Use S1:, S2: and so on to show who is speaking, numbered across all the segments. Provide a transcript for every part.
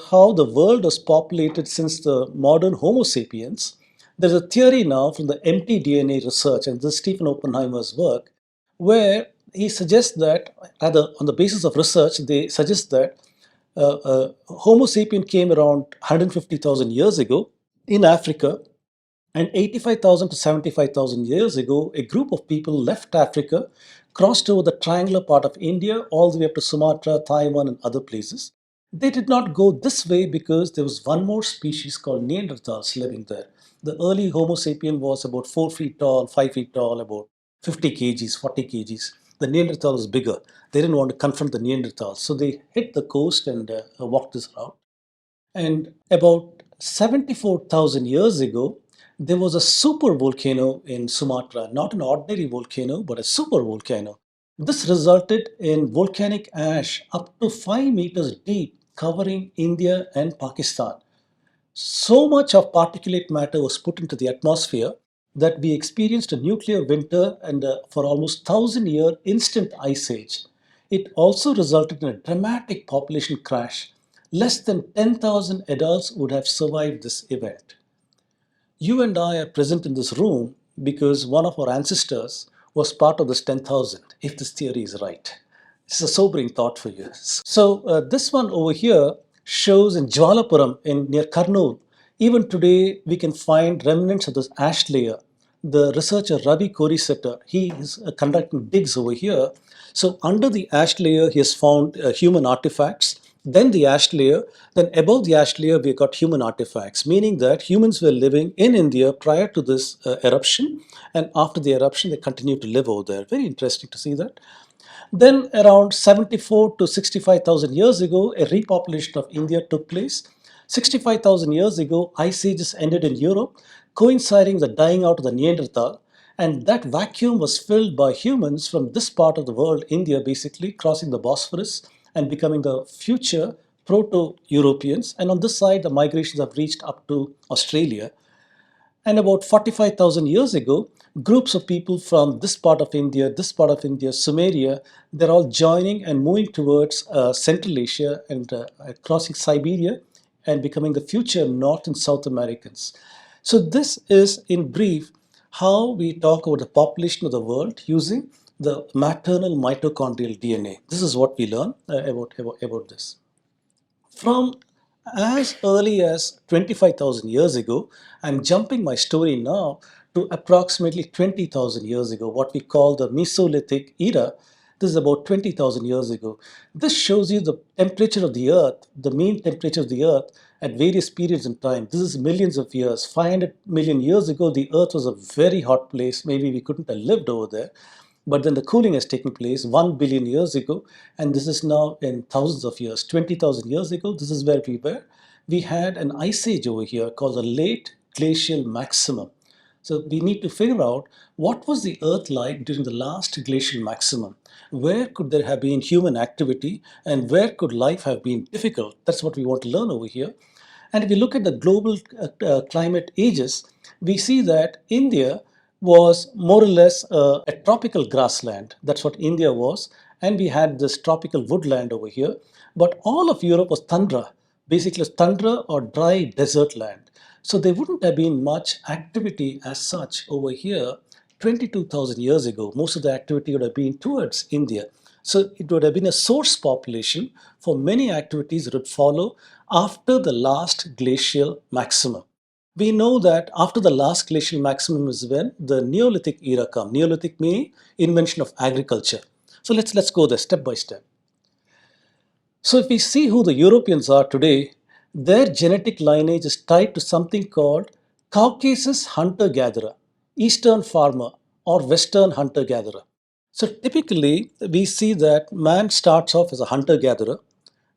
S1: how the world was populated since the modern Homo sapiens, there's a theory now from the empty DNA research, and this is Stephen Oppenheimer's work, where he suggests that, rather on the basis of research, they suggest that Homo sapien came around 150,000 years ago in Africa, and 85,000 to 75,000 years ago, a group of people left Africa, crossed over the triangular part of India, all the way up to Sumatra, Taiwan, and other places. They did not go this way because there was one more species called Neanderthals living there. The early Homo sapien was about 4 feet tall, 5 feet tall, about 50 kgs, 40 kgs. The Neanderthal was bigger. They didn't want to confront the Neanderthals, so they hit the coast and walked this route. And about 74,000 years ago, there was a super volcano in Sumatra, not an ordinary volcano, but a super volcano. This resulted in volcanic ash up to 5 meters deep, covering India and Pakistan. So much of particulate matter was put into the atmosphere that we experienced a nuclear winter and for almost 1,000-year instant ice age. It also resulted in a dramatic population crash. Less than 10,000 adults would have survived this event. You and I are present in this room because one of our ancestors was part of this 10,000, if this theory is right. It's a sobering thought for you. So this one over here shows in Jwalapuram near Kurnool. Even today, we can find remnants of this ash layer. The researcher Ravi Korisetter, he is conducting digs over here. So under the ash layer, he has found human artifacts. Then the ash layer, then above the ash layer, we got human artifacts, meaning that humans were living in India prior to this eruption, and after the eruption, they continued to live over there. Very interesting to see that. Then around 74 to 65,000 years ago, a repopulation of India took place. 65,000 years ago, ice ages ended in Europe, coinciding with the dying out of the Neanderthal. And that vacuum was filled by humans from this part of the world, India basically, crossing the Bosphorus and becoming the future proto-Europeans. And on this side, the migrations have reached up to Australia. And about 45,000 years ago, groups of people from this part of India, Sumeria, they're all joining and moving towards Central Asia and crossing Siberia and becoming the future North and South Americans. So this is, in brief, how we talk about the population of the world using the maternal mitochondrial DNA. This is what we learn about this. From as early as 25,000 years ago, I'm jumping my story now to approximately 20,000 years ago, what we call the Mesolithic era. This is about 20,000 years ago. This shows you the temperature of the Earth, the mean temperature of the Earth at various periods in time. This is millions of years. 500 million years ago, the Earth was a very hot place. Maybe we couldn't have lived over there. But then the cooling has taken place 1 billion years ago, and this is now in thousands of years. 20,000 years ago, this is where we were. We had an ice age over here called the late glacial maximum. So we need to figure out what was the Earth like during the last glacial maximum. Where could there have been human activity, and where could life have been difficult? That's what we want to learn over here. And if we look at the global climate ages, we see that India was more or less a tropical grassland. That's what India was. And we had this tropical woodland over here. But all of Europe was tundra, basically tundra or dry desert land. So there wouldn't have been much activity as such over here 22,000 years ago. Most of the activity would have been towards India. So it would have been a source population for many activities that would follow after the last glacial maximum. We know that after the last glacial maximum is when the Neolithic era comes. Neolithic meaning invention of agriculture. So let's go there step by step. So if we see who the Europeans are today, their genetic lineage is tied to something called Caucasus hunter-gatherer, Eastern farmer, or Western hunter-gatherer. So typically, we see that man starts off as a hunter-gatherer.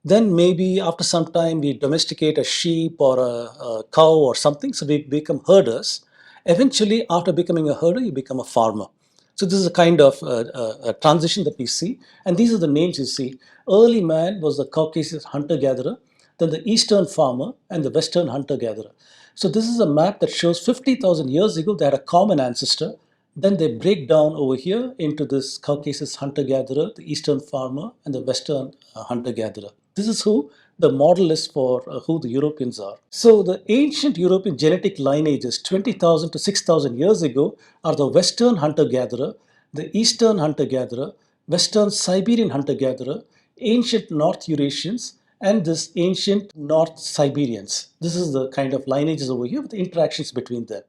S1: Then maybe after some time, we domesticate a sheep or a cow or something. So we become herders. Eventually, after becoming a herder, you become a farmer. So this is a kind of a transition that we see. And these are the names you see. Early man was the Caucasus hunter-gatherer, then the Eastern farmer, and the Western hunter-gatherer. So this is a map that shows 50,000 years ago, they had a common ancestor. Then they break down over here into this Caucasus hunter-gatherer, the Eastern farmer, and the Western hunter-gatherer. This is who the model is for who the Europeans are. So the ancient European genetic lineages 20,000 to 6,000 years ago are the Western hunter-gatherer, the Eastern hunter-gatherer, Western Siberian hunter-gatherer, ancient North Eurasians, and this ancient North Siberians. This is the kind of lineages over here with the interactions between them.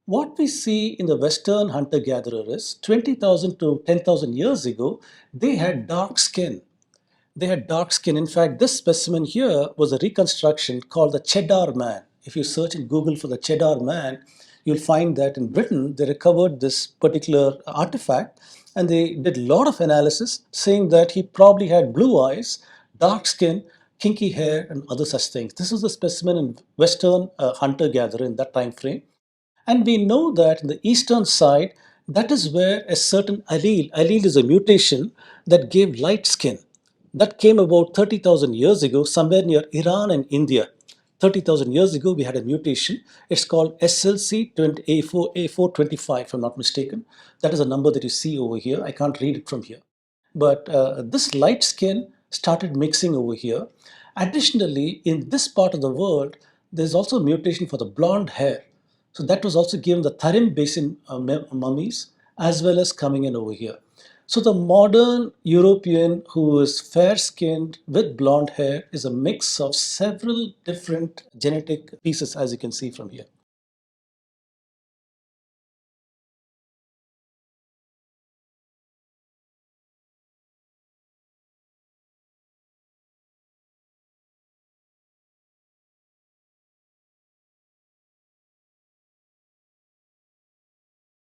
S1: What we see in the Western hunter-gatherer is 20,000 to 10,000 years ago, they had dark skin. They had dark skin. In fact, this specimen here was a reconstruction called the Cheddar Man. If you search in Google for the Cheddar Man, you'll find that in Britain they recovered this particular artifact and they did a lot of analysis saying that he probably had blue eyes, dark skin, kinky hair, and other such things. This is the specimen in Western hunter-gatherer in that time frame. And we know that in the eastern side, that is where a certain allele is a mutation that gave light skin. That came about 30,000 years ago, somewhere near Iran and India. 30,000 years ago, we had a mutation. It's called SLC A425, if I'm not mistaken. That is a number that you see over here. I can't read it from here. But this light skin started mixing over here. Additionally, in this part of the world, there's also a mutation for the blonde hair. So that was also given the Tarim Basin mummies as well as coming in over here. So the modern European who is fair-skinned with blonde hair is a mix of several different genetic pieces, as you can see from here.